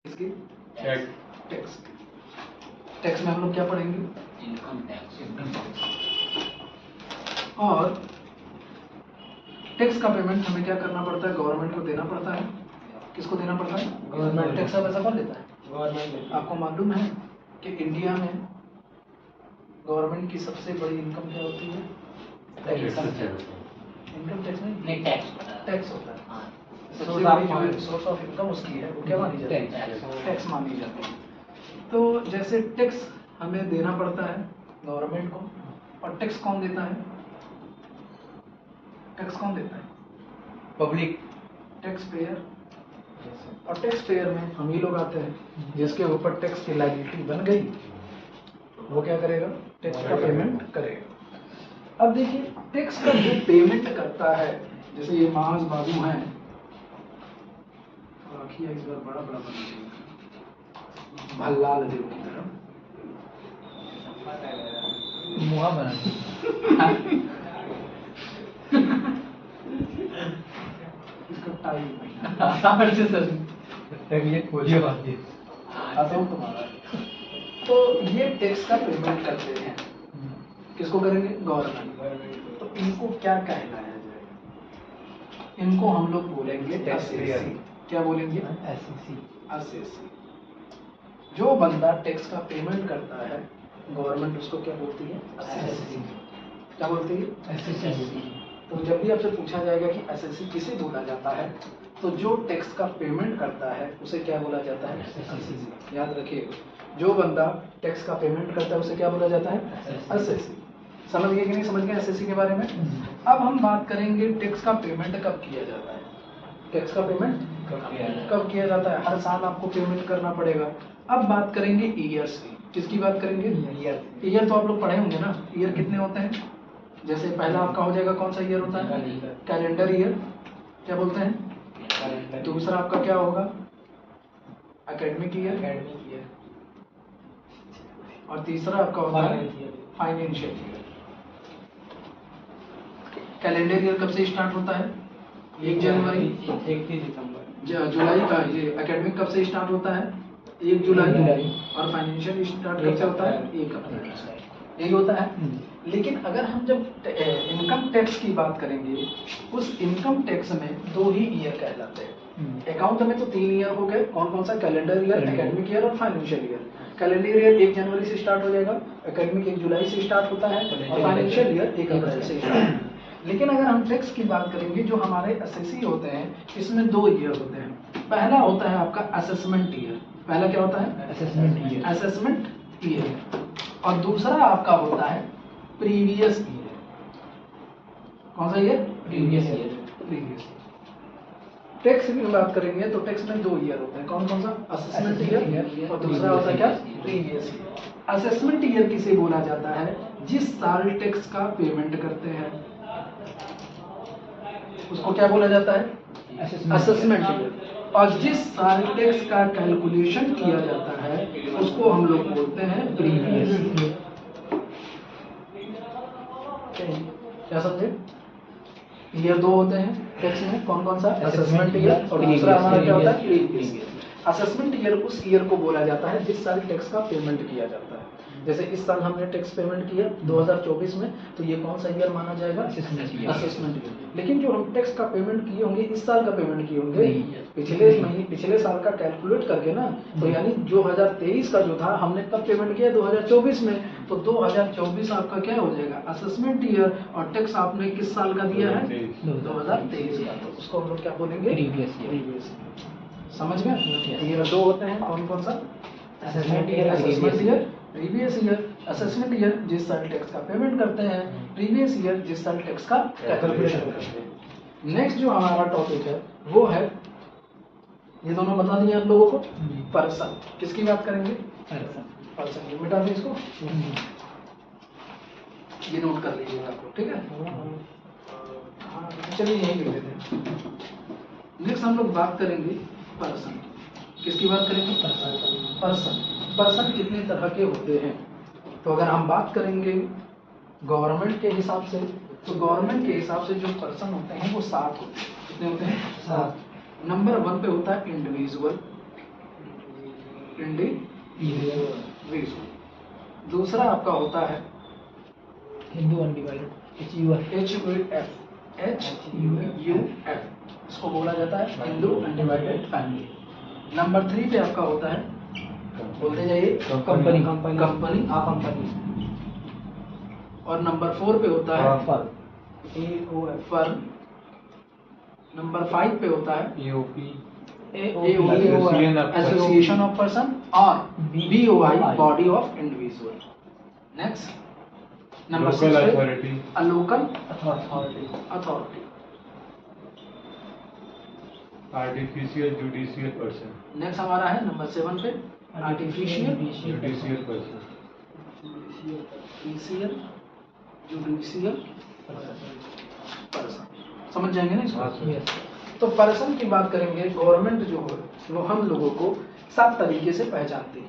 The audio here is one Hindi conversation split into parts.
इसकी टैक्स टैक्स में हम लोग क्या पढ़ेंगे? Income tax. और टैक्स का पेमेंट हमें क्या करना पड़ता है? गवर्नमेंट को देना पड़ता है। किसको देना पड़ता है? गवर्नमेंट। टैक्स का पैसा कौन लेता है? गवर्नमेंट। आपको मालूम है कि इंडिया में गवर्नमेंट की सबसे बड़ी इनकम क्या होती है? इनकम टैक्स नहीं, टैक्स होता है। सबसे बड़ी जो सोर्स ऑफ इनकम उसकी है, वो क्या मानी जाती है? टैक्स मानी जाती है। तो जैसे टैक्स हमें देना पड़ता है गवर्नमेंट को, और टैक्स कौन देता है? टैक्स कौन देता है? पब्लिक। Tax payer. और टैक्स पेयर में हम ही लोग आते हैं जिसके ऊपर टैक्स की लायबिलिटी बन गई, वो क्या करेगा? टैक्स का पेमेंट करेगा। अब देखिए टैक्स का जो पेमेंट करता है, जैसे ये माज बाबू हैं, आखियाँ इस बार बड़ा बड़ा बना चाहिए भल्लाल देव की तरह मुहा बना इसका टाई आता हूँ तुम्हारा। तो ये टैक्स का पेमेंट करते हैं, किसको करेंगे? गवर्नमेंट। तो इनको क्या कहलाया जाएगा? इनको हम लोग बोलेंगे असेसी। क्या बोलेंगे? असेसी। जो बंदा टैक्स का पेमेंट करता है गवर्नमेंट उसको क्या बोलती है? असेसी। क्या बोलती है? असेसी। तो जब भी आपसे पूछा जाएगा कि असेसी किसे बोला जाता है, तो जो टैक्स का पेमेंट करता है उसे क्या बोला जाता है? असेसी। याद रखिएगा, जो बंदा टैक्स का पेमेंट करता है उसे क्या बोला जाता है? असेसी। समझ गए कि नहीं समझ गए असेसी के बारे में? अब हम बात करेंगे टैक्स का पेमेंट कब किया जाता है। टैक्स का पेमेंट कब किया जाता है? हर साल आपको पेमेंट करना पड़ेगा। अब बात करेंगे ईयर्स की। किसकी बात करेंगे? ईयर तो आप लोग पढ़े होंगे ना, ईयर कितने होते हैं? जैसे पहला आपका हो जाएगा, कौन सा ईयर होता है? Calendar year. क्या बोलते हैं? दूसरा आपका क्या होगा? Academic year. और तीसरा आपका होता है फाइनेंशियल ईयर। कैलेंडर ईयर कब से स्टार्ट होता है? 1 जनवरी। 31 दिसंबर। जुलाई का ये एकेडमिक कब से स्टार्ट होता है? 1 जुलाई। और फाइनेंशियल स्टार्ट कब से होता है? 1 अप्रैल से। यही होता है। लेकिन अगर हम जब इनकम टैक्स की बात करेंगे, उस इनकम टैक्स में 2 ही ईयर कहलाते हैं। अकाउंट में तो 3 ईयर हो गए, कौन कौन सा? कैलेंडर ईयर, एकेडमिक ईयर और फाइनेंशियल ईयर। कैलेंडर ईयर 1 जनवरी से स्टार्ट हो जाएगा, एकेडमिक 1 जुलाई से स्टार्ट होता है, और फाइनेंशियल ईयर 1 अप्रैल से स्टार्ट होता है। लेकिन अगर हम टैक्स की बात करेंगे, जो हमारे असेसी होते हैं, इसमें 2 ईयर होते हैं। पहला होता है आपका असेसमेंट ईयर। पहला क्या होता है? Assessment year. और दूसरा आपका होता है प्रीवियस ईयर। कौन सा ईयर? Previous year. टैक्स की बात करेंगे तो टैक्स में 2 ईयर होते हैं, कौन कौन सा? असेसमेंट ईयर, और दूसरा होता है क्या? Previous year. असेसमेंट ईयर किसे बोला जाता है? जिस साल टैक्स का पेमेंट करते हैं उसको क्या बोला जाता है? Assessment year. और जिस साल टैक्स का कैलकुलेशन किया जाता है उसको हम लोग बोलते हैं प्रीवियस ईयर। क्या समझे? ईयर 2 होते हैं टैक्स में, कौन कौन सा? असेसमेंट ईयर, और दूसरा हमारा क्या होता है? Previous year. असेसमेंट ईयर उस ईयर को बोला जाता है जिस साल टैक्स का पेमेंट किया जाता है। जैसे इस साल हमने टैक्स पेमेंट किया 2024 में, तो ये कौन सा ईयर माना जाएगा? Assessment year. लेकिन जो हम टैक्स का पेमेंट किए होंगे, इस साल का पेमेंट किए होंगे पिछले साल का कैलकुलेट करके ना, तो यानी 2023 का जो था हमने कब पेमेंट किया? 2024 में। तो 2024 आपका क्या हो जाएगा? Assessment year. और टैक्स आपने किस साल का दिया है? 2023 का। तो उसको हम लोग क्या बोलेंगे? Previous year. समझ गए? ईयर 2 होते हैं, कौन कौन सा? Assessment year, previous year. Assessment year जिस साल टैक्स का पेमेंट करते हैं, प्रीवियस ईयर जिस साल टैक्स का कैलकुलेशन करते हैं। नेक्स्ट जो हमारा टॉपिक है वो है, ये दोनों बता दिए आप लोगों को, पर्सन। किसकी बात करेंगे? पर्सन। ये मिटा दें इसको, ये नोट कर लीजिएगा आप लोग, ठीक है? हाँ चलिए यही लिख देते हैं। नेक्स्ट हम लोग बात करेंगे पर्सन। किसकी बात करेंगे? पर्सन। पर्सन कितने तरह के होते हैं? तो अगर हम बात करेंगे गवर्नमेंट के हिसाब से, तो गवर्नमेंट के हिसाब से जो पर्सन होते हैं वो 7 होते हैं। कितने होते हैं? 7। नंबर 1 पे होता है इंडिविजुअल। इंडिविजुअल। दूसरा आपका होता है हिंदू अनडिवाइडेड HUF, इसको बोला जाता है हिंदू अनडिवाइडेड फैमिली। नंबर 3 पे आपका होता है, बोलते जाइए, कंपनी कंपनी। और नंबर 4 पे होता है फर्म। नंबर 5 पे होता है एसोसिएशन ऑफ पर्सन, और BOI body of individual. Next number 6 पे a local authority. Artificial judicial person. Next हमारा है नंबर 7 पे artificial judicial person. Judicial person. समझ जाएंगे ना इसको? हाँ सर। तो पर्सन की बात करेंगे, गवर्नमेंट जो है वो हम लोगों को 7 तरीके से पहचानती है,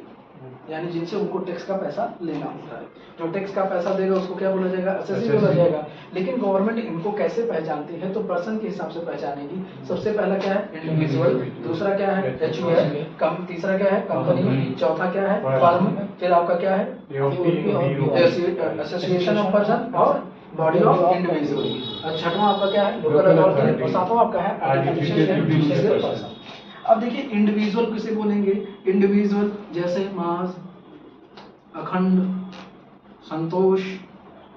यानी जिनसे उनको टैक्स का पैसा लेना होता है। जो टैक्स का पैसा देगा उसको क्या बोला जाएगा? असेसी बोला जाएगा। लेकिन गवर्नमेंट इनको कैसे पहचानती है? तो पर्सन के हिसाब से पहचानेगी। सबसे पहला क्या है? इंडिविजुअल। दूसरा क्या है? HUF। तीसरा क्या है? कंपनी। चौथा क्या है? फर्म। फिर आपका क्या है? एसोसिएशन ऑफ पर्सन और बॉडी ऑफ इंडिविजुअल। और छठवां आपका क्या है? Local authority. और सातवां आपका है आर्टिफिशियल जुडिशियल पर्सन। अब देखिए इंडिविजुअल किसे बोलेंगे? इंडिविजुअल जैसे मास, अखंड, संतोष।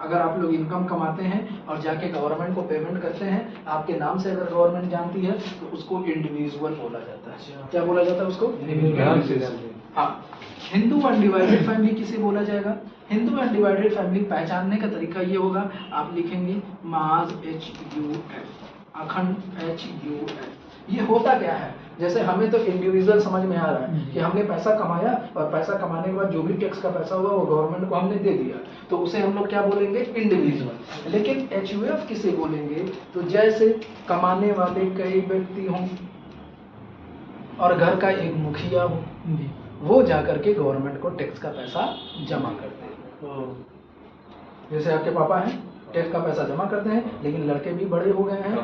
अगर आप लोग इनकम कमाते हैं और जाके गवर्नमेंट को पेमेंट करते हैं, आपके नाम से अगर गवर्नमेंट जानती है तो उसको इंडिविजुअल बोला जाता है। क्या बोला जाता है उसको? हाँ। हिंदू अनडिवाइडेड फैमिली किसे बोला जाएगा? हिंदू अनडिवाइडेड फैमिली पहचानने का तरीका ये होगा, आप लिखेंगे मास HUF, अखंड HUF। ये होता क्या है? जैसे हमें तो इंडिविजुअल समझ में आ रहा है कि हमने पैसा कमाया और पैसा कमाने के बाद जो भी टैक्स का पैसा हुआ वो गवर्नमेंट को हमने दे दिया, तो उसे हम लोग क्या बोलेंगे? इंडिविजुअल। लेकिन HUF किसे बोलेंगे? तो जैसे कमाने वाले कई व्यक्ति हों और घर का एक मुखिया हो, वो जाकर के गवर्नमेंट को टैक्स का पैसा जमा करते हैं। जैसे आपके पापा हैं, टैक्स का पैसा जमा करते हैं, लेकिन लड़के भी बड़े हो गए हैं,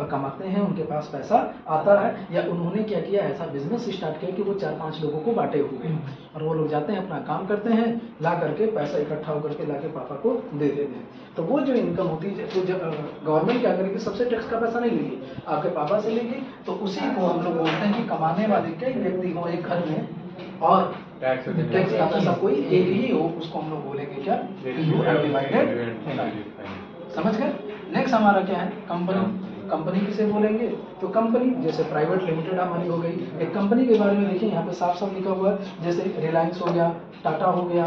कमाते हैं, उनके पास पैसा आता है, या उन्होंने क्या किया, ऐसा बिजनेस स्टार्ट किया कि वो 4-5 लोगों को बांटे हुए हैं, और वो लोग जाते हैं अपना काम करते हैं, ला करके पैसा इकट्ठा होकर के लाके पापा को दे देते हैं। तो वो जो इनकम होती है, तो गवर्नमेंट क्या करेगी? सबसे टैक्स का पैसा नहीं लेगी, आपके पापा से लेगी। तो उसी को हम लोग बोलते हैं कि कमाने वाले कई व्यक्ति हो एक घर में और टैक्स का पैसा कोई एक ही हो, उसको हम लोग बोलेंगे क्या? हिंदू अनडिवाइडेड। समझ गए? नेक्स्ट हमारा क्या है? कंपनी। कंपनी किसे बोलेंगे? तो कंपनी जैसे प्राइवेट लिमिटेड हमारी हो गई। एक कंपनी के बारे में देखिए, यहाँ पे साफ साफ लिखा हुआ है, जैसे रिलायंस हो गया, टाटा हो गया,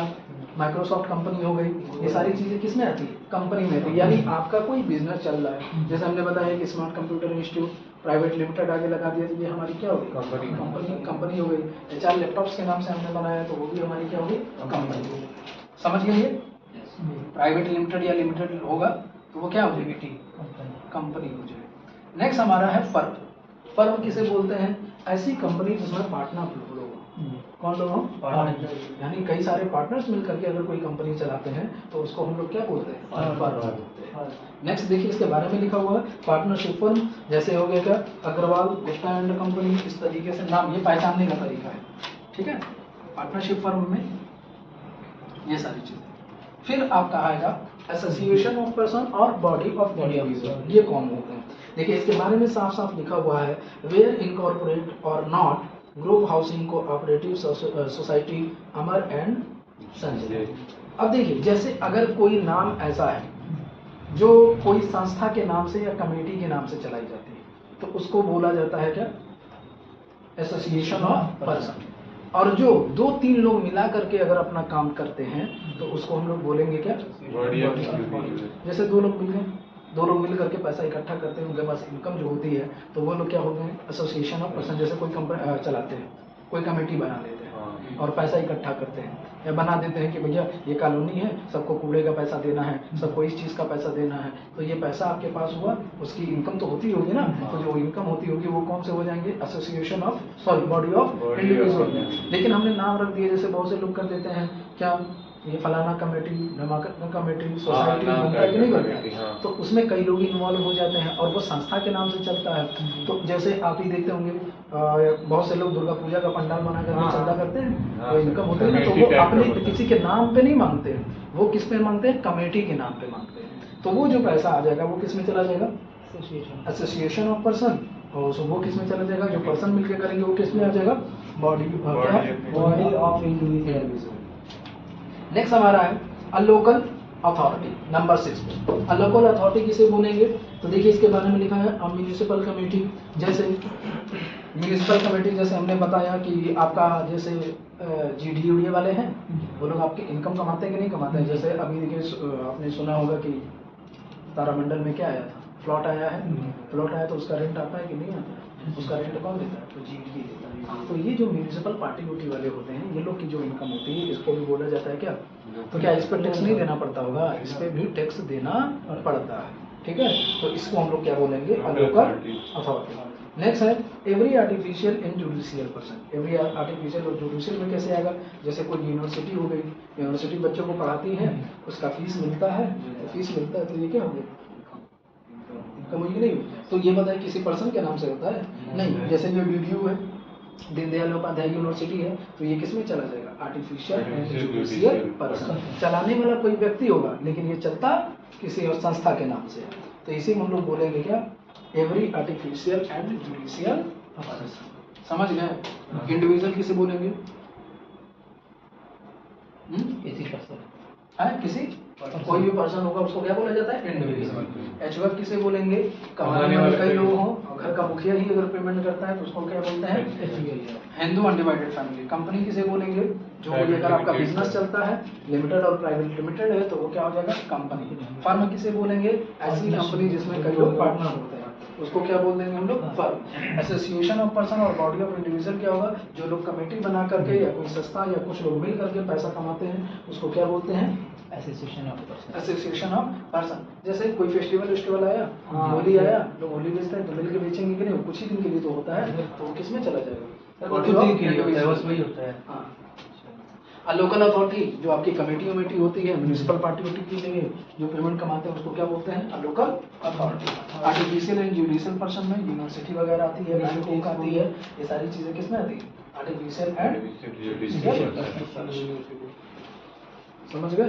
माइक्रोसॉफ्ट कंपनी हो गई, ये सारी चीजें किसमें आती है? कंपनी में आती है। यानी आपका कोई बिजनेस चल रहा है, जैसे हमने बताया कि smart computer institute private limited आगे लगा दिया, तो ये हमारी क्या होगी? कंपनी हो गई। HR लैपटॉप्स के नाम से हमने बनाया, तो वो भी हमारी क्या होगी? कंपनी। समझ गए? ये प्राइवेट लिमिटेड या लिमिटेड होगा तो वो क्या हो जाएगी? कंपनी हो जाएगी। नेक्स्ट हमारा है फर्म। फर्म किसे बोलते हैं? ऐसी कंपनी जिसमें पार्टनर लोग हो। कौन लोग हो? यानी कई सारे पार्टनर्स मिलकर के अगर कोई कंपनी चलाते हैं तो उसको हम लोग क्या बोलते हैं? फर्म बोलते हैं। नेक्स्ट देखिए, इसके बारे में लिखा हुआ है पार्टनरशिप फर्म, जैसे हो गया क्या? अग्रवाल, गुप्ता एंड कंपनी, इस तरीके से नाम, ये पहचानने का तरीका है। ठीक है? पार्टनरशिप फर्म में ये सारी चीजें। फिर आपका आएगा एसोसिएशन ऑफ पर्सन और बॉडी ऑफ इंडिविजुअल। ये कौन होते हैं? देखिए, इसके बारे में साफ साफ लिखा हुआ है, वेयर इनकॉर्पोरेट और not group housing cooperative society Amar and Sanjay. अब देखिए, जैसे अगर कोई नाम ऐसा है जो कोई संस्था के नाम से या कमेटी के नाम से चलाई जाती है, तो उसको बोला जाता है क्या? Association of person. और जो 2-3 लोग मिला करके अगर अपना काम करते हैं तो उसको हम लोग बोलेंगे क्या? जैसे 2 लोग मिल गए, 2 लोग मिल करके पैसा इकट्ठा करते हैं, उनके पास इनकम जो होती है, तो वो लोग क्या होते हैं? Association of person. जैसे कोई कंपनी चलाते हैं, कोई कमेटी बना लेते हैं और पैसा इकट्ठा करते हैं, या बना देते हैं कि भैया ये कॉलोनी है, सबको कूड़े का पैसा देना है, सबको इस चीज़ का पैसा देना है, तो ये पैसा आपके पास हुआ, उसकी इनकम तो होती होगी ना, तो जो इनकम होती होगी वो कौन से हो जाएंगे? Association of body of individual. लेकिन हमने नाम रख दिया, जैसे बहुत से लोग कर देते हैं क्या? ये फलाना कमेटी, ढमाका कमेटी, सोसाइटी नाम बनता है कि नहीं बनता कमेटी, है? हाँ। तो उसमें कई लोग इन्वॉल्व हो जाते हैं और वो संस्था के नाम से चलता है। तो जैसे आप ही देखते होंगे बहुत से लोग दुर्गा पूजा का पंडाल बना करके चंदा करते हैं, हाँ, वो इनकम होती है ना, तो कमेटी वो टाइप का अपने होता है। किसी के नाम पे नहीं मांगते हैं, वो किस पे मांगते हैं? कमेटी के नाम पे मांगते हैं। तो वो जो पैसा आ जाएगा वो किस में चला जाएगा? Association of person. और सो वो किस में चला जाएगा? जो पर्सन मिलकर करेंगे वो किस में आ जाएगा? Body of individual. नेक्स्ट हमारा है अ लोकल अथॉरिटी, नंबर 6 पे। अ लोकल अथॉरिटी किसे बोलेंगे? तो देखिए इसके बारे में लिखा है अ म्यूनिसिपल कमेटी। जैसे म्यूनिसिपल कमेटी, जैसे हमने बताया कि आपका जैसे GDUDA वाले हैं, वो लोग आपके इनकम कमाते हैं कि नहीं कमाते हैं? जैसे अभी देखिए आपने सुना होगा कि तारामंडल में क्या आया था? प्लॉट आया है। प्लॉट आया तो उसका रेंट आता है कि नहीं आता है? उसका रेंट कौन देता है? तो GDA देता है। हाँ, तो ये जो म्यूनिसिपल पार्टी वोटी वाले होते हैं, ये लोग की जो इनकम होती है, इसको भी बोला जाता है क्या? तो क्या इस पर टैक्स नहीं देना पड़ता होगा? इस पर भी टैक्स देना पड़ता है, ठीक है? तो इसको हम लोग क्या बोलेंगे? Local authority. नेक्स्ट है every artificial and judicial person. Every artificial और जुडिशियल में कैसे आएगा? जैसे कोई यूनिवर्सिटी हो गई, यूनिवर्सिटी बच्चों को पढ़ाती है, उसका फीस मिलता है, तो फीस मिलता है तो ये क्या हो गया? इनकम हुई कि नहीं? तो ये बताए किसी पर्सन के नाम से होता है? नहीं। जैसे ये DDU है, दीनदयाल उपाध्याय यूनिवर्सिटी है, तो ये किस में चला जाएगा? Artificial and judicial person. चलाने वाला कोई व्यक्ति होगा, लेकिन ये चलता किसी और संस्था के नाम से है। तो इसी में हम लोग बोलेंगे क्या? Every artificial and judicial person. समझ गए? इंडिविजुअल किसे बोलेंगे? किसी पर्सन है किसी कोई भी पर्सन होगा उसको क्या बोला जाता है? इंडिविजुअल। HUF किसे बोलेंगे? कमाने वाले कई लोग हों और घर का मुखिया ही अगर पेमेंट करता है तो उसको क्या बोलते हैं? Hindu undivided family. कंपनी किसे बोलेंगे? जो भी अगर आपका बिजनेस चलता है, लिमिटेड और प्राइवेट लिमिटेड है, तो वो क्या हो जाएगा? कंपनी। फर्म किसे बोलेंगे? ऐसी कंपनी जिसमें कई लोग पार्टनर होते हैं, उसको क्या बोल देंगे हम लोग? फर्म। एसोसिएशन ऑफ पर्सन और बॉडी ऑफ इंडिविजुअल क्या होगा? जो लोग कमेटी बना करके या कोई संस्था या कुछ लोग मिल करके पैसा कमाते हैं, उसको क्या बोलते हैं? Association of person. Association of person. जैसे कोई फेस्टिवल आया, होली आया, लोग होली बेचते हैं तो मिल के बेचेंगे कि नहीं? कुछ ही दिन के लिए तो होता है, तो वो किस में चला जाएगा? कुछ दिन के लिए होता है, बस वही होता है। हाँ। लोकल अथॉरिटी जो आपकी कमेटी वमेटी होती है, म्यूनिसिपल पार्टी वोटी के लिए जो पेमेंट कमाते हैं, उसको क्या बोलते हैं? Local authority. Artificial and judicial person में यूनिवर्सिटी वगैरह आती है, बैंक आती है, ये सारी चीजें किसमें आती है? Artificial and judicial person. समझ गए?